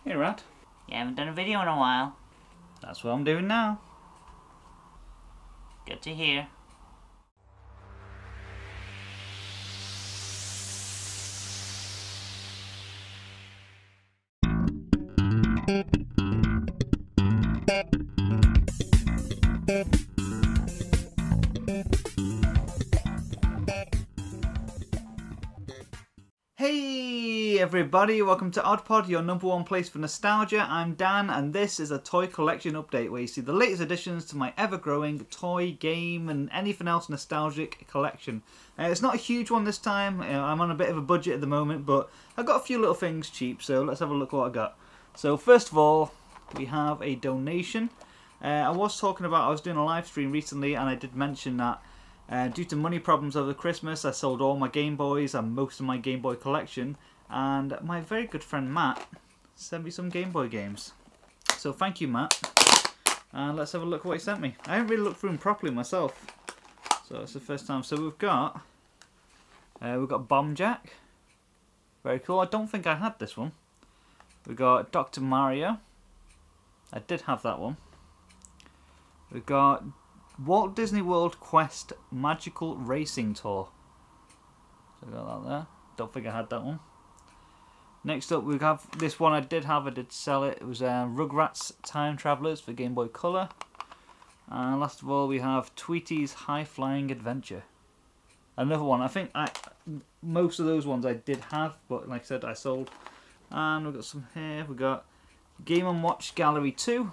Hey Rad. You haven't done a video in a while. That's what I'm doing now. Good to hear. Hey everybody, welcome to OddPod, your #1 place for nostalgia. I'm Dan and this is a toy collection update where you see the latest additions to my ever-growing toy, game and anything else nostalgic collection. It's not a huge one this time, I'm on a bit of a budget at the moment, but I've got a few little things cheap, so let's have a look what I got. So first of all, we have a donation. I was doing a live stream recently and I did mention that due to money problems over Christmas, I sold all my Game Boys and most of my Game Boy collection, and my very good friend Matt sent me some Game Boy games. So thank you, Matt. And let's have a look at what he sent me. I haven't really looked through them properly myself, so it's the first time. So we've got Bomb Jack. Very cool. I don't think I had this one. We've got Dr. Mario. I did have that one. We've got Walt Disney World Quest Magical Racing Tour. So I got that there. Don't think I had that one. Next up we have this one I did sell it. It was Rugrats Time Travelers for Game Boy Color. And last of all we have Tweety's High Flying Adventure. Another one. I think most of those ones I did have, but like I said, I sold. And we've got some here. We've got Game & Watch Gallery 2.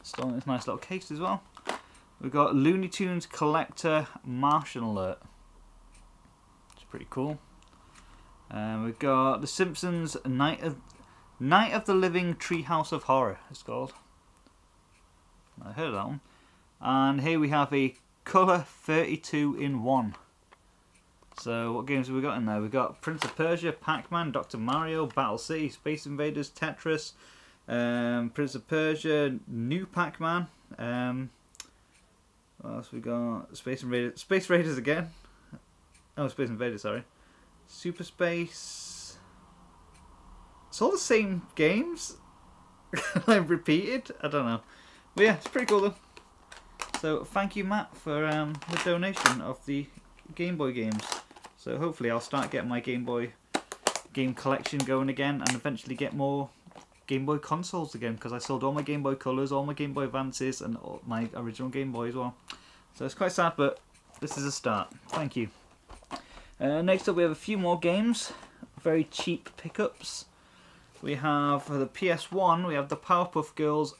Still in this nice little case as well. We've got Looney Tunes Collector Martian Alert. It's pretty cool. We've got The Simpsons Night of the Living Treehouse of Horror, it's called. I heard of that one. And here we have a Colour 32 in 1. So what games have we got in there? We've got Prince of Persia, Pac-Man, Dr. Mario, Battle City, Space Invaders, Tetris, Prince of Persia, New Pac-Man. What else we got? Space Raiders again. Oh, Space Invaders, sorry. Super Space. It's all the same games. Like repeated. I don't know. But yeah, it's pretty cool though. So thank you, Matt, for the donation of the Game Boy games. So hopefully I'll start getting my Game Boy game collection going again, and eventually get more Game Boy consoles again, because I sold all my Game Boy Colors, all my Game Boy Advances, and all my original Game Boy as well. So it's quite sad, but this is a start. Thank you. Next up we have a few more games, very cheap pickups. We have, for the PS1, we have the Powerpuff Girls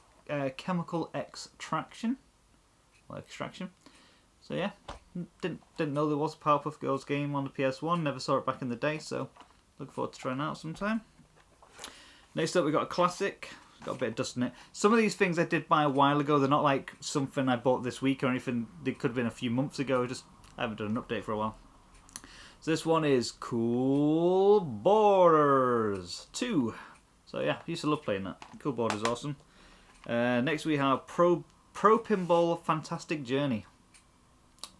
Chemical Extraction. So yeah, didn't know there was a Powerpuff Girls game on the PS1, never saw it back in the day, so look forward to trying it out sometime. Next up we got a classic, got a bit of dust in it. Some of these things I did buy a while ago, they're not like something I bought this week or anything, they could have been a few months ago, I haven't done an update for a while. So this one is Cool Borders 2. So yeah, I used to love playing that. Cool Borders, awesome. Next we have Pro Pinball Fantastic Journey.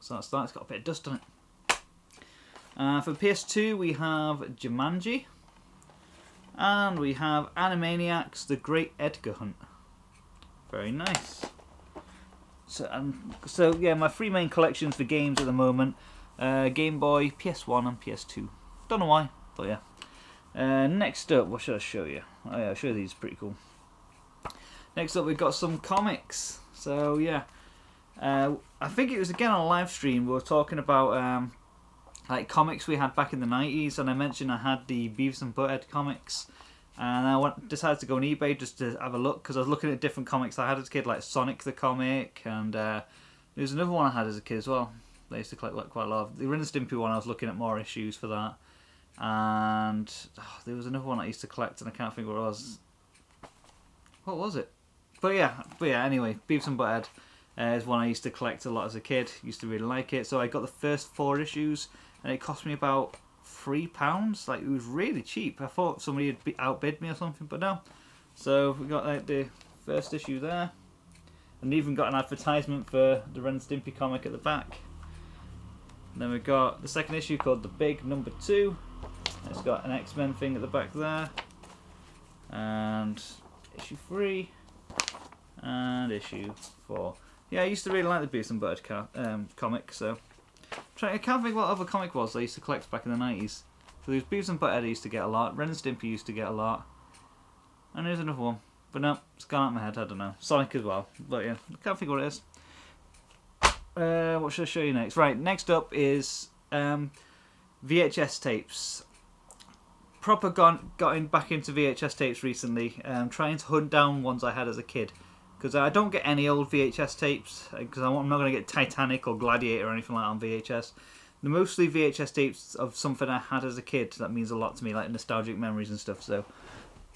So that's that, it's got a bit of dust on it. For PS2 we have Jumanji. And we have Animaniacs The Great Edgar Hunt. Very nice. So yeah, my three main collections for games at the moment. Game Boy, PS1 and PS2. Don't know why, but yeah. Next up, what should I show you? Oh yeah, I'll show you these, pretty cool. Next up we've got some comics. So yeah, I think it was again on a live stream, we were talking about like comics we had back in the 90s, and I mentioned I had the Beavis and Butt-Head comics, and I decided to go on eBay just to have a look, because I was looking at different comics I had as a kid, like Sonic the comic, and there's another one I had as a kid as well. I used to collect like, quite a lot of. The Ren and Stimpy one, I was looking at more issues for that, and there was another one I used to collect and I can't think what it was. What was it? But yeah, anyway, Beavis and Butt-Head is one I used to collect a lot as a kid, used to really like it, so I got the first 4 issues, and it cost me about £3. Like, it was really cheap. I thought somebody had outbid me or something, but no. So we got like the first issue there, and even got an advertisement for the Ren and Stimpy comic at the back. And then we got the second issue called The Big Number 2. It's got an X-Men thing at the back there. and issue 3, and issue 4. Yeah, I used to really like the Beavis and Butt-Head comic, so I can't think what other comic was I used to collect back in the 90s. So there's Beavis and Butt-Head I used to get a lot, Ren and Stimpy used to get a lot, and there's another one, but no, it's gone out of my head, I don't know. Sonic as well, but yeah, I can't think what it is. What should I show you next? Right, next up is VHS tapes. Proper got back into VHS tapes recently, trying to hunt down ones I had as a kid. Because I don't get any old VHS tapes, because I'm not going to get Titanic or Gladiator or anything like that on VHS. They're mostly VHS tapes of something I had as a kid that means a lot to me, like nostalgic memories and stuff. So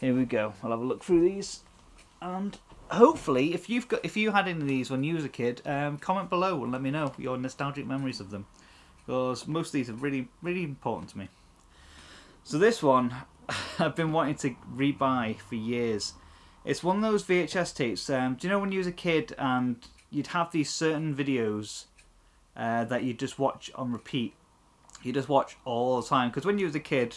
here we go. I'll have a look through these, and hopefully, if you had any of these when you was a kid, comment below and let me know your nostalgic memories of them, because most of these are really, really important to me. So this one, I've been wanting to rebuy for years. It's one of those VHS tapes. Do you know when you was a kid and you'd have these certain videos that you just watch on repeat? You just watch all the time, because when you was a kid,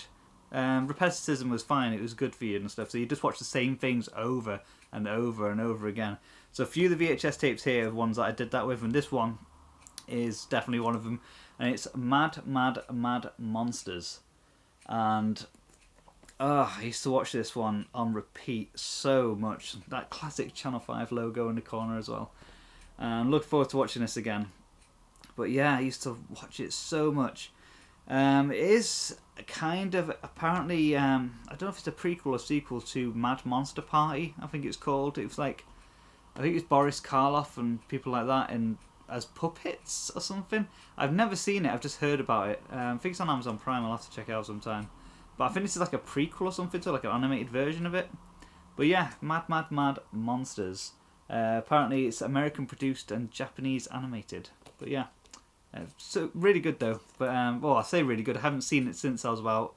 repetitism was fine. It was good for you and stuff. So you just watch the same things over and over and over again. So a few of the VHS tapes here are ones that I did that with, and this one is definitely one of them. And it's Mad Monsters. And I used to watch this one on repeat so much. That classic Channel 5 logo in the corner as well. And look forward to watching this again. But yeah, I used to watch it so much. It is kind of, apparently, I don't know if it's a prequel or sequel to Mad Monster Party, I think it's called. It was like, I think it's Boris Karloff and people like that as puppets or something. I've never seen it, I've just heard about it. I think it's on Amazon Prime, I'll have to check it out sometime. But I think this is like a prequel or something to like an animated version of it. But yeah, Mad Monsters. Apparently it's American produced and Japanese animated. But yeah, so really good though. But well, I say really good. I haven't seen it since I was about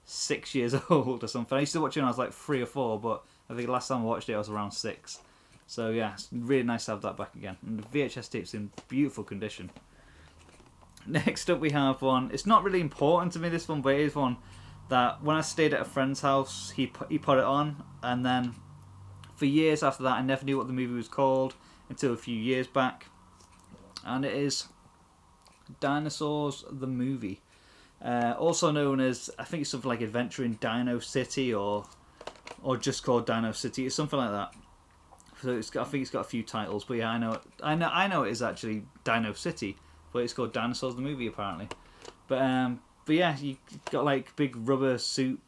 6 years old or something. I used to watch it when I was like 3 or 4, but I think the last time I watched it I was around 6. So yeah, it's really nice to have that back again. And the VHS tape's in beautiful condition. Next up we have one. It's not really important to me, this one, but it is one that when I stayed at a friend's house, he put it on, and then for years after that I never knew what the movie was called until a few years back, and it is Dinosaurs the movie, also known as, I think it's something like Adventure in Dino City, or just called Dino City. It's something like that. So I think it's got a few titles, but yeah, I know it is actually Dino City, but it's called Dinosaurs the movie apparently. But yeah, you got like big rubber suit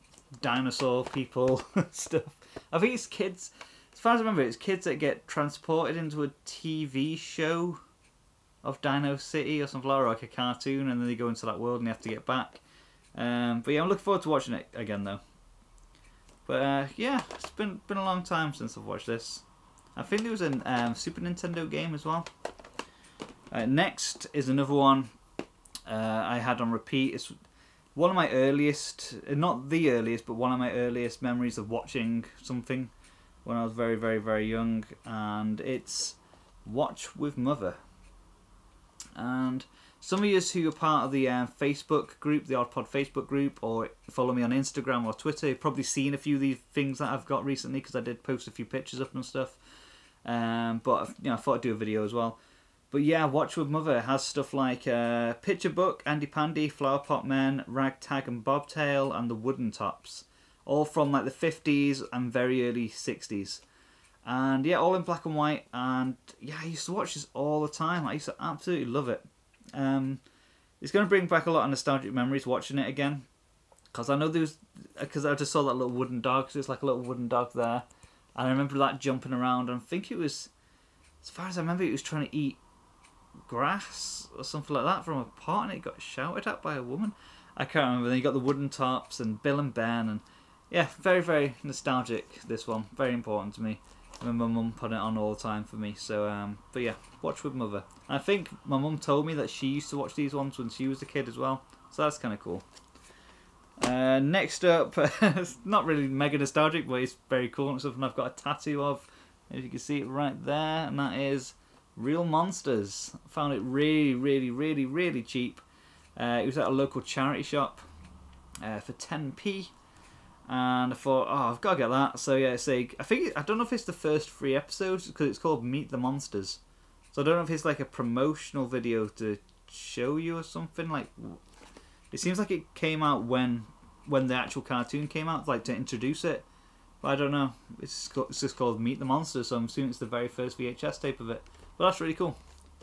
dinosaur people stuff. I think it's kids, as far as I remember, it's kids that get transported into a TV show of Dino City or something, or like a cartoon, and then they go into that world and they have to get back. But yeah, I'm looking forward to watching it again though. But yeah, it's been a long time since I've watched this. I think there was a Super Nintendo game as well. Next is another one I had on repeat. It's one of my earliest, not the earliest, but one of my earliest memories of watching something when I was very, very, very young, and it's Watch with Mother. And some of you who are part of the Facebook group, the Odd Pod Facebook group, or follow me on Instagram or Twitter, you've probably seen a few of these things that I've got recently, because I did post a few pictures up and stuff. But you know, I thought I'd do a video as well. But yeah, Watch with Mother has stuff like Picture Book, Andy Pandy, Flower Pot Men, Ragtag and Bobtail, and the Wooden Tops. All from like the 50s and very early 60s. And yeah, all in black and white. And yeah, I used to watch this all the time. I used to absolutely love it. It's going to bring back a lot of nostalgic memories watching it again. Because I know there was, because I just saw that little wooden dog. So there's like a little wooden dog there. And I remember that jumping around. And I think it was, as far as I remember, it was trying to eat grass or something like that from a pot, and it got shouted at by a woman. I can't remember. Then you got the Wooden Tops and Bill and Ben, and yeah, very, very nostalgic, this one. Very important to me. I remember my mum putting it on all the time for me. So but yeah, Watch with Mother. I think my mum told me that she used to watch these ones when she was a kid as well, so that's kind of cool. Next up, it's not really mega nostalgic, but it's very cool. It's something I've got a tattoo of, if you can see it right there, and that is Real Monsters. I found it really, really, really, really cheap. It was at a local charity shop for 10p, And I thought, oh, I've got to get that. So yeah, I don't know if it's the first 3 episodes because it's called Meet the Monsters. So I don't know if it's like a promotional video to show you or something. Like, it seems like it came out when the actual cartoon came out, like to introduce it. But I don't know. It's just called Meet the Monsters, so I'm assuming it's the very first VHS tape of it. But that's really cool.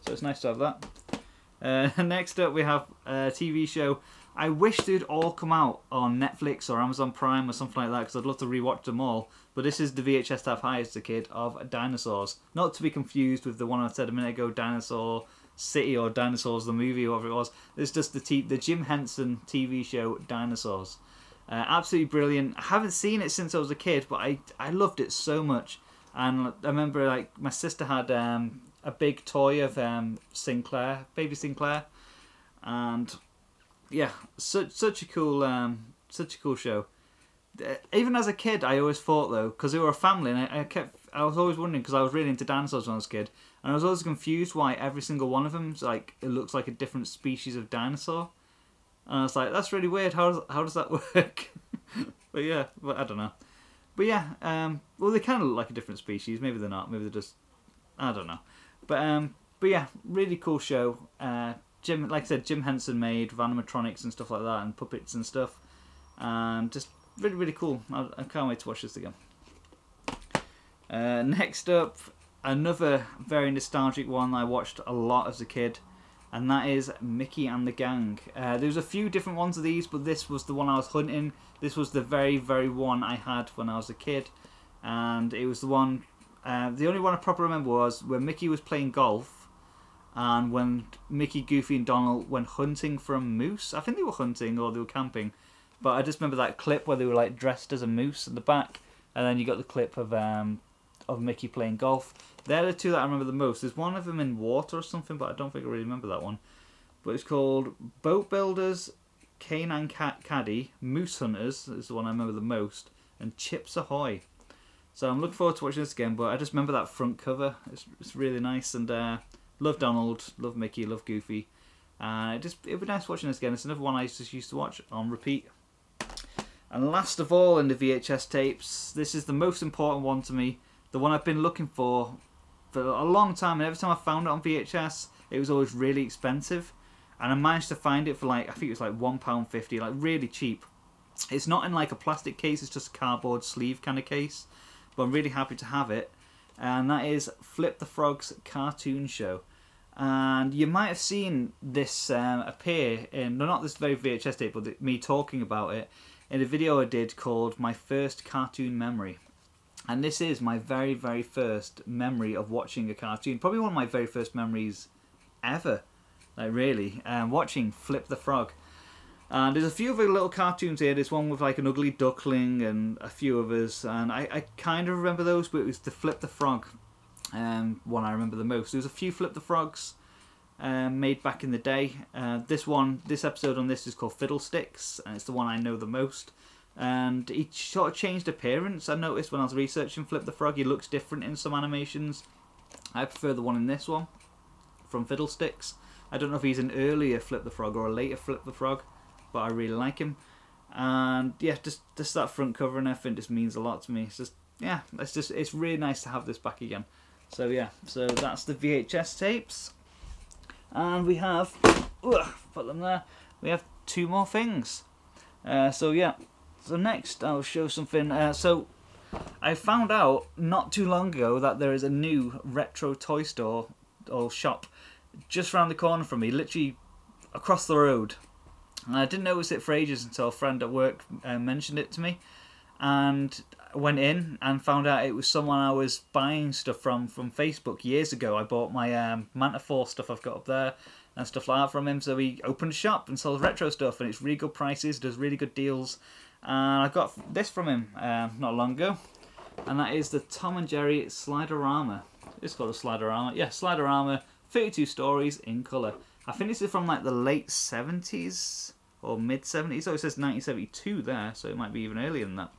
So it's nice to have that. Next up, we have a TV show. I wish they'd all come out on Netflix or Amazon Prime or something like that because I'd love to rewatch them all. But this is the VHS to have high as a kid of Dinosaurs. Not to be confused with the one I said a minute ago, Dinosaur City or Dinosaurs the movie or whatever it was. It's just the Jim Henson TV show Dinosaurs. Absolutely brilliant. I haven't seen it since I was a kid, but I loved it so much. And I remember like my sister had a big toy of Sinclair, baby Sinclair, and yeah, such a cool show. Even as a kid, I always thought though, because they were a family, and I was always wondering because I was really into dinosaurs when I was a kid, and I was always confused why every single one of them it looks like a different species of dinosaur. And I was like, that's really weird. How does that work? But yeah, I don't know. But yeah, well, they kind of look like a different species. Maybe they're not. Maybe they're just, I don't know. But yeah, really cool show. Like I said, Jim Henson made with animatronics and stuff like that, and puppets and stuff, and just really, really cool. I can't wait to watch this again. Next up, another very nostalgic one I watched a lot as a kid, and that is Mickey and the Gang. There's a few different ones of these, but this was the one I was hunting. This was the very, very one I had when I was a kid, and it was the one. The only one I properly remember was when Mickey was playing golf. And when Mickey, Goofy and Donald went hunting for a moose. I think they were hunting or they were camping. But I just remember that clip where they were like dressed as a moose in the back. And then you got the clip of Mickey playing golf. They're the two that I remember the most. There's one of them in water or something, but I don't think I really remember that one. But it's called Boat Builders, Canine Caddy, Moose Hunters is the one I remember the most. And Chips Ahoy. So I'm looking forward to watching this again. But I just remember that front cover. It's really nice and... love Donald, love Mickey, love Goofy. It'd be nice watching this again. It's another one I just used to watch on repeat. And last of all in the VHS tapes, this is the most important one to me. The one I've been looking for a long time. And every time I found it on VHS, it was always really expensive. And I managed to find it for like, I think it was like £1.50, like really cheap. It's not in like a plastic case, it's just a cardboard sleeve kind of case. But I'm really happy to have it. And that is Flip the Frog's cartoon show. And you might have seen this appear in, not this very VHS tape, but me talking about it in a video I did called My First Cartoon Memory. And this is my very, very first memory of watching a cartoon. Probably one of my very first memories ever, like really, watching Flip the Frog. And there's a few other little cartoons here. There's one with like an ugly duckling and a few others. And I kind of remember those, but it was the Flip the Frog one I remember the most. There's a few Flip the Frogs made back in the day. This episode on this is called Fiddlesticks, and it's the one I know the most. And he sort of changed appearance. I noticed when I was researching Flip the Frog, he looks different in some animations. I prefer the one in this one from Fiddlesticks. I don't know if he's an earlier Flip the Frog or a later Flip the Frog, but I really like him. And yeah, just that front cover and everything just means a lot to me. It's just, yeah, it's really nice to have this back again. So yeah, so that's the VHS tapes. And we have, put them there, we have 2 more things. So yeah, so next I'll show something. So I found out not too long ago that there is a new retro toy store or shop just around the corner from me, literally across the road. And I didn't notice it for ages until a friend at work mentioned it to me, and I went in and found out it was someone I was buying stuff from Facebook years ago. I bought my Manticore stuff I've got up there and stuff like that from him. So he opened a shop and sells retro stuff, and it's really good prices, does really good deals. And I got this from him not long ago, and that is the Tom and Jerry Sliderama. It's called a Sliderama. Yeah, Sliderama, 32 stories in colour. I think this is from like the late 70s or mid 70s. Oh, it says 1972 there, so it might be even earlier than that.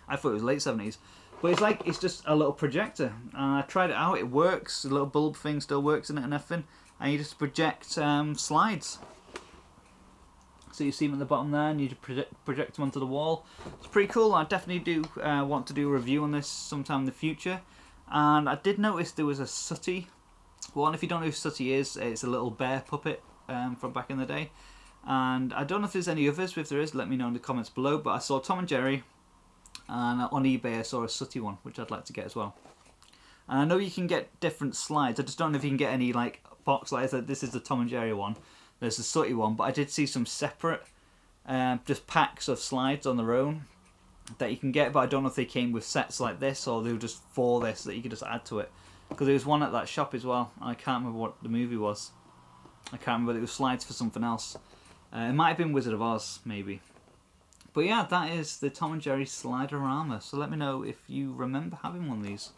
I thought it was late 70s. But it's just a little projector. And I tried it out, it works. The little bulb thing still works in it and everything. And you just project slides. So so you see them at the bottom there, and you project them onto the wall. It's pretty cool. I definitely do want to do a review on this sometime in the future. And I did notice there was a Sooty one. If you don't know who Sooty is, it's a little bear puppet from back in the day. And I don't know if there's any others. If there is, let me know in the comments below. But I saw Tom and Jerry, and on eBay I saw a Sooty one, which I'd like to get as well. And I know you can get different slides. I just don't know if you can get any like box slides. This is the Tom and Jerry one. There's the Sooty one, but I did see some separate, just packs of slides on their own that you can get. But I don't know if they came with sets like this, or they were just for this that you could just add to it. Because there was one at that shop as well. I can't remember what the movie was. I can't remember. It was slides for something else. It might have been Wizard of Oz, maybe. But yeah, that is the Tom and Jerry Sliderama. So let me know if you remember having one of these.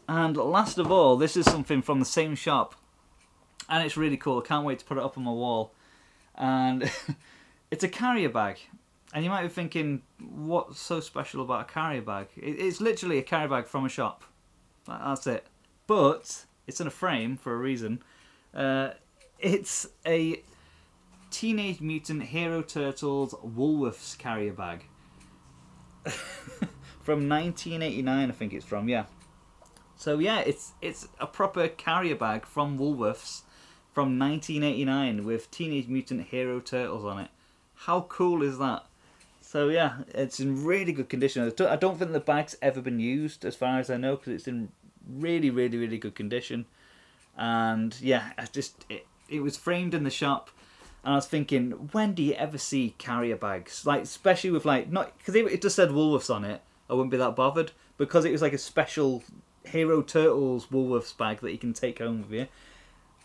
And last of all, this is something from the same shop. And it's really cool. I can't wait to put it up on my wall. And it's a carrier bag. And you might be thinking, what's so special about a carrier bag? It's literally a carrier bag from a shop. That's it. But it's in a frame for a reason. It's a Teenage Mutant Hero Turtles Woolworths carrier bag. From 1989, I think it's from, yeah. So yeah, it's a proper carrier bag from Woolworths from 1989 with Teenage Mutant Hero Turtles on it. How cool is that? So yeah, it's in really good condition. I don't think the bag's ever been used as far as I know, because it's in really, really, really good condition. And yeah, it was framed in the shop. And I was thinking, when do you ever see carrier bags? Like, especially with like, not, because it just said Woolworths on it, I wouldn't be that bothered. Because it was like a special Hero Turtles Woolworths bag that you can take home with you.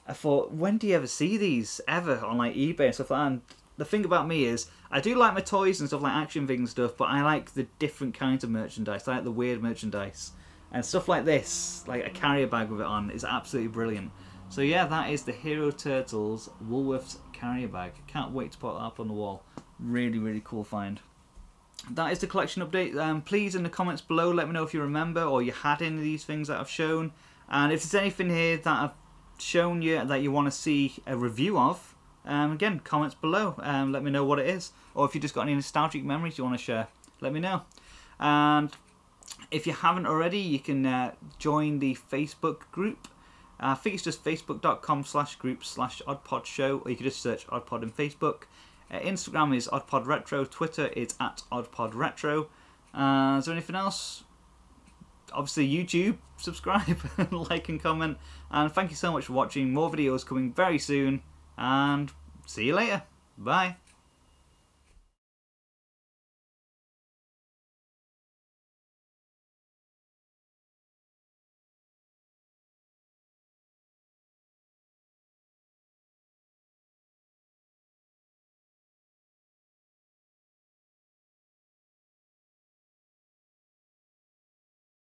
I thought, when do you ever see these ever on like eBay and stuff like that? And the thing about me is, I do like my toys and stuff like action figures and stuff, but I like the different kinds of merchandise. I like the weird merchandise. And stuff like this, like a carrier bag with it on, is absolutely brilliant. So yeah, that is the Hero Turtles Woolworths carrier bag. Can't wait to put that up on the wall. Really, really cool find. That is the collection update. Please in the comments below let me know if you remember or you had any of these things that I've shown. And if there's anything here that I've shown you that you want to see a review of, again, comments below. Let me know what it is. Or if you just got any nostalgic memories you want to share, let me know. And if you haven't already, you can join the Facebook group. I think it's just facebook.com/group/oddpodshow, or you can just search Oddpod in Facebook. Instagram is oddpodretro, Twitter is @oddpodretro. Is there anything else? Obviously YouTube, subscribe, like and comment. And thank you so much for watching. More videos coming very soon, and see you later. Bye.